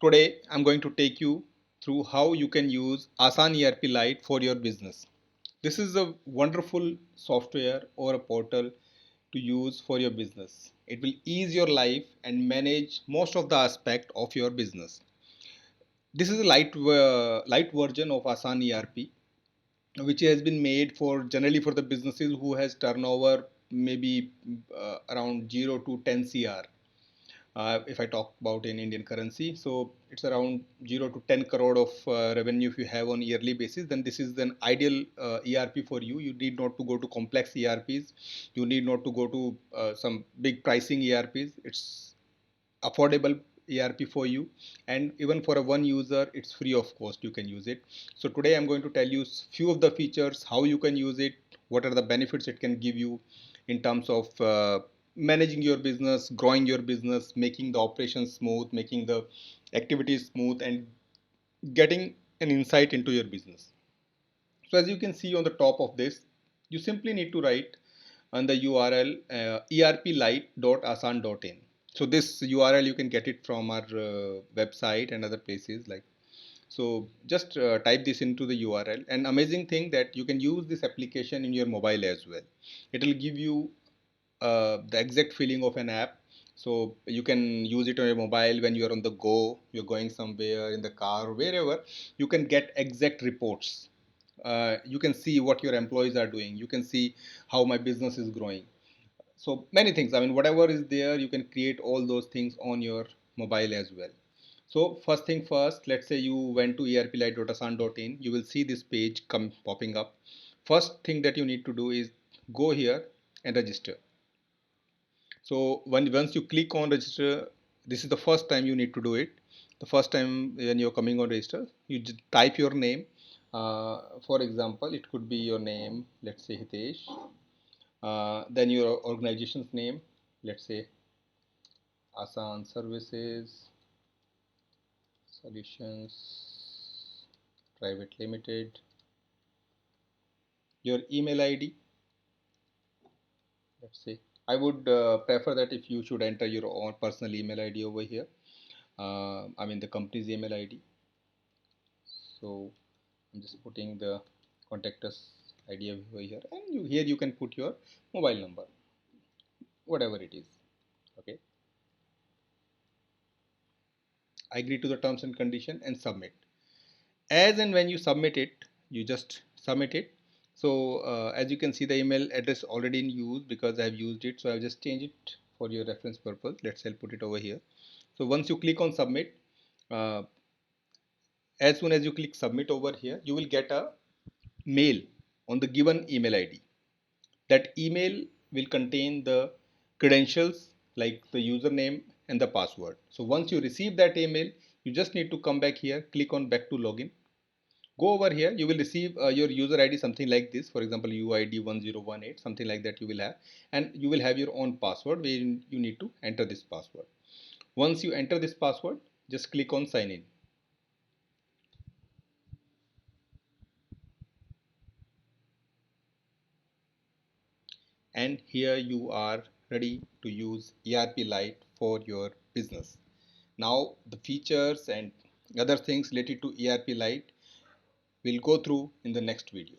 Today, I'm going to take you through how you can use Aasaan ERP Lite for your business. This is a wonderful software or a portal to use for your business. It will ease your life and manage most of the aspect of your business. This is a light version of Aasaan ERP, which has been made for generally for the businesses who has turnover maybe around 0 to 10 cr. If I talk about in Indian currency. So it's around 0 to 10 crore of revenue if you have on yearly basis, then this is an ideal ERP for you. You need not to go to complex ERPs. You need not to go to some big pricing ERPs. It's affordable ERP for you, and even for a one user it's free of cost. You can use it. So today I'm going to tell you few of the features, how you can use it, what are the benefits it can give you in terms of managing your business, growing your business, making the operations smooth, making the activities smooth, and getting an insight into your business. So as you can see on the top of this, you simply need to write on the URL erplite.aasaan.in. So this URL you can get it from our website and other places like. So just type this into the URL, and amazing thing that you can use this application in your mobile as well. It will give you the exact feeling of an app. So you can use it on your mobile when you are on the go, you're going somewhere in the car, wherever. You can get exact reports. You can see what your employees are doing. You can see how my business is growing. So many things. I mean, whatever is there, you can create all those things on your mobile as well. So first thing first, let's say you went to erplite.aasaan.in. You will see this page come popping up. First thing that you need to do is go here and register. So once you click on register, this is the first time you need to do it. The first time when you're coming on register, you just type your name. For example, it could be your name, let's say Hitesh. Then your organization's name, let's say Aasaan Services Solutions Private Limited. Your email ID, let's say. I would prefer that if you should enter your own personal email ID over here. I mean the company's email ID. So I'm just putting the contact us ID over here, and here you can put your mobile number, whatever it is. Okay. I agree to the terms and condition and submit. As and when you submit it, you just submit it. So as you can see, the email address already in use because I have used it. So I've just changed it for your reference purpose. Let's say I'll put it over here. So once you click on submit, uh, as soon as you click submit over here, you will get a mail on the given email ID. That email will contain the credentials like the username and the password. So once you receive that email, you just need to come back here, click on back to login. Go over here, you will receive your user ID something like this. For example, UID 1018, something like that you will have, and you will have your own password where you need to enter this password. Once you enter this password, just click on sign in. And here you are ready to use ERP Lite for your business. Now the features and other things related to ERP Lite we'll go through in the next video.